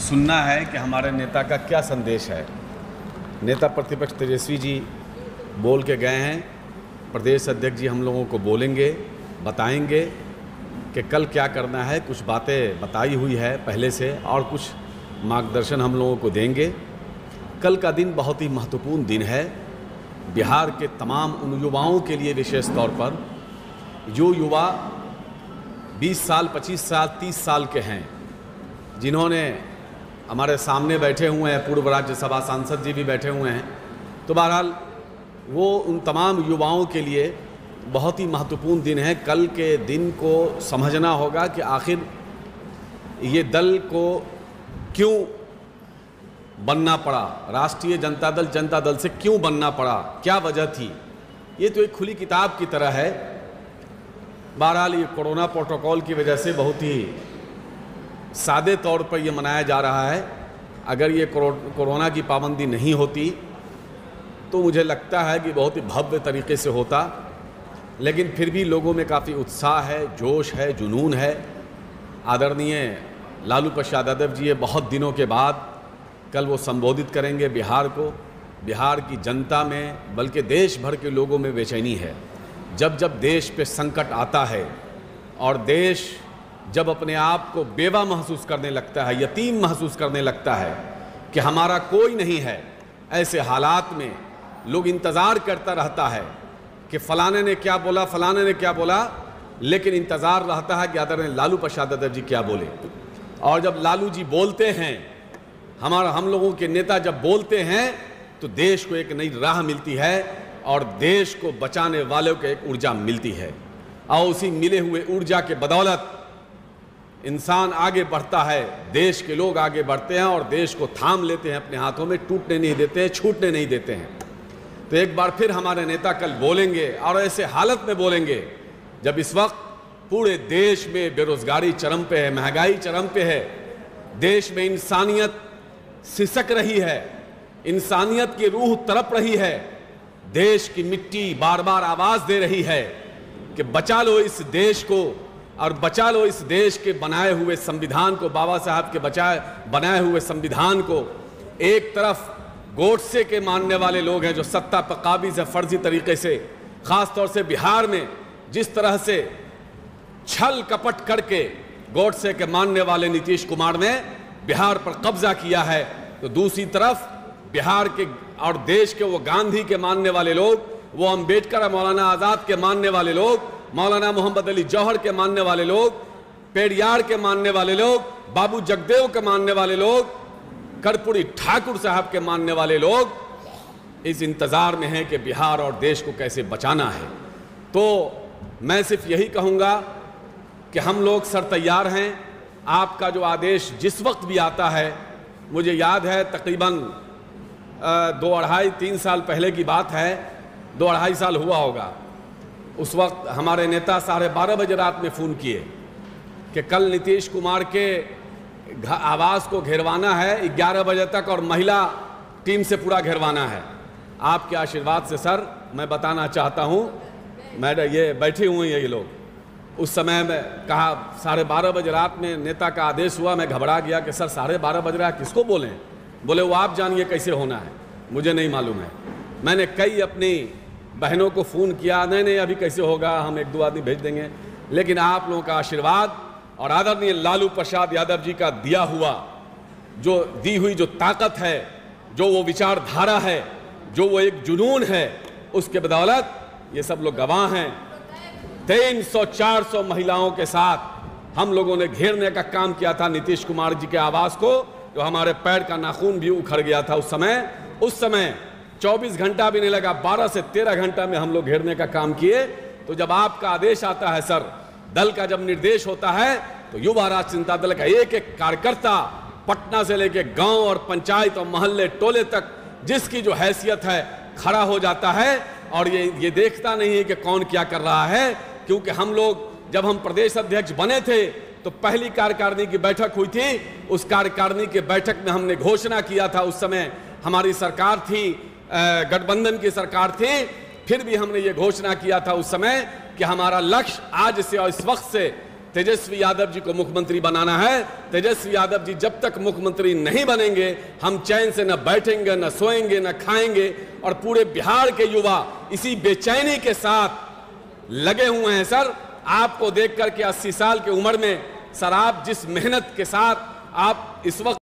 सुनना है कि हमारे नेता का क्या संदेश है। नेता प्रतिपक्ष तेजस्वी जी बोल के गए हैं, प्रदेश अध्यक्ष जी हम लोगों को बोलेंगे, बताएंगे कि कल क्या करना है। कुछ बातें बताई हुई है पहले से और कुछ मार्गदर्शन हम लोगों को देंगे। कल का दिन बहुत ही महत्वपूर्ण दिन है बिहार के तमाम उन युवाओं के लिए, विशेष तौर पर जो युवा 20 साल, 25 साल, 30 साल के हैं, जिन्होंने हमारे सामने बैठे हुए हैं, पूर्व राज्यसभा सांसद जी भी बैठे हुए हैं। तो बहरहाल वो उन तमाम युवाओं के लिए बहुत ही महत्वपूर्ण दिन है। कल के दिन को समझना होगा कि आखिर ये दल को क्यों बनना पड़ा, राष्ट्रीय जनता दल से क्यों बनना पड़ा, क्या वजह थी। ये तो एक खुली किताब की तरह है। बहरहाल ये कोरोना प्रोटोकॉल की वजह से बहुत ही सादे तौर पर ये मनाया जा रहा है। अगर ये कोरोना की पाबंदी नहीं होती तो मुझे लगता है कि बहुत ही भव्य तरीके से होता, लेकिन फिर भी लोगों में काफ़ी उत्साह है, जोश है, जुनून है। आदरणीय लालू प्रसाद यादव जी ये बहुत दिनों के बाद कल वो संबोधित करेंगे बिहार को। बिहार की जनता में, बल्कि देश भर के लोगों में बेचैनी है। जब जब देश पे संकट आता है और देश जब अपने आप को बेवा महसूस करने लगता है, यतीम महसूस करने लगता है कि हमारा कोई नहीं है, ऐसे हालात में लोग इंतज़ार करता रहता है कि फलाने ने क्या बोला, फलाने ने क्या बोला, लेकिन इंतज़ार रहता है कि आदरणीय लालू प्रसाद यादव जी क्या बोले। और जब लालू जी बोलते हैं, हम लोगों के नेता जब बोलते हैं तो देश को एक नई राह मिलती है और देश को बचाने वालों को एक ऊर्जा मिलती है। और उसी मिले हुए ऊर्जा के बदौलत इंसान आगे बढ़ता है, देश के लोग आगे बढ़ते हैं और देश को थाम लेते हैं अपने हाथों में, टूटने नहीं देते हैं, छूटने नहीं देते हैं। तो एक बार फिर हमारे नेता कल बोलेंगे और ऐसे हालत में बोलेंगे जब इस वक्त पूरे देश में बेरोजगारी चरम पे है, महंगाई चरम पे है, देश में इंसानियत सिसक रही है, इंसानियत की रूह तड़प रही है, देश की मिट्टी बार बार आवाज दे रही है कि बचा लो इस देश को और बचा लो इस देश के बनाए हुए संविधान को, बाबा साहब के बनाए हुए संविधान को। एक तरफ गोडसे के मानने वाले लोग हैं जो सत्ता पर काबिज है फर्जी तरीके से, खास तौर से बिहार में जिस तरह से छल कपट करके गोडसे के मानने वाले नीतीश कुमार ने बिहार पर कब्जा किया है, तो दूसरी तरफ बिहार के और देश के वो गांधी के मानने वाले लोग, वो अंबेडकर और मौलाना आज़ाद के मानने वाले लोग, मौलाना मोहम्मद अली जौहर के मानने वाले लोग, पेरियार के मानने वाले लोग, बाबू जगदेव के मानने वाले लोग, कर्पूरी ठाकुर साहब के मानने वाले लोग इस इंतज़ार में हैं कि बिहार और देश को कैसे बचाना है। तो मैं सिर्फ यही कहूँगा कि हम लोग सर तैयार हैं। आपका जो आदेश जिस वक्त भी आता है, मुझे याद है तकरीबन 2-2.5-3 साल पहले की बात है, 2-2.5 साल हुआ होगा। उस वक्त हमारे नेता 12:30 बजे रात में फ़ोन किए कि कल नीतीश कुमार के आवास को घेरवाना है 11 बजे तक और महिला टीम से पूरा घेरवाना है। आपके आशीर्वाद से सर मैं बताना चाहता हूँ, मैडम ये बैठी हुई है ये लोग, उस समय में कहा 12:30 बजे रात में नेता का आदेश हुआ, मैं घबरा गया कि सर 12:30 बज रहा है, किसको बोलें। बोले वो आप जानिए कैसे होना है, मुझे नहीं मालूम है। मैंने कई अपनी बहनों को फ़ोन किया, नहीं अभी कैसे होगा, हम 1-2 आदमी भेज देंगे। लेकिन आप लोगों का आशीर्वाद और आदरणीय लालू प्रसाद यादव जी का दिया हुआ दी हुई जो ताकत है, जो वो विचारधारा है, जो वो एक जुनून है, उसके बदौलत ये सब लोग गवाह हैं। 300-400 महिलाओं के साथ हम लोगों ने घेरने का काम किया था नीतीश कुमार जी के आवास को, जो हमारे पैर का नाखून भी उखड़ गया था उस समय 24 घंटा भी नहीं लगा, 12 से 13 घंटा में हम लोग घेरने का काम किए। तो जब आपका आदेश आता है सर, दल का जब निर्देश होता है, तो युवा राष्ट्रीय जनता दल का एक एक कार्यकर्ता पटना से लेके गांव और पंचायत और मोहल्ले टोले तक जिसकी जो हैसियत है खड़ा हो जाता है और ये देखता नहीं है कि कौन क्या कर रहा है। क्योंकि हम लोग जब हम प्रदेश अध्यक्ष बने थे तो पहली कार्यकारिणी की बैठक हुई थी, उस कार्यकारिणी के बैठक में हमने घोषणा किया था, उस समय हमारी सरकार थी, गठबंधन की सरकार थी, फिर भी हमने ये घोषणा किया था उस समय कि हमारा लक्ष्य आज से और इस वक्त से तेजस्वी यादव जी को मुख्यमंत्री बनाना है। तेजस्वी यादव जी जब तक मुख्यमंत्री नहीं बनेंगे हम चैन से न बैठेंगे, न सोएंगे, न खाएंगे। और पूरे बिहार के युवा इसी बेचैनी के साथ लगे हुए हैं। सर, आपको देख करके 80 साल की उम्र में सर, आप जिस मेहनत के साथ आप इस वक्त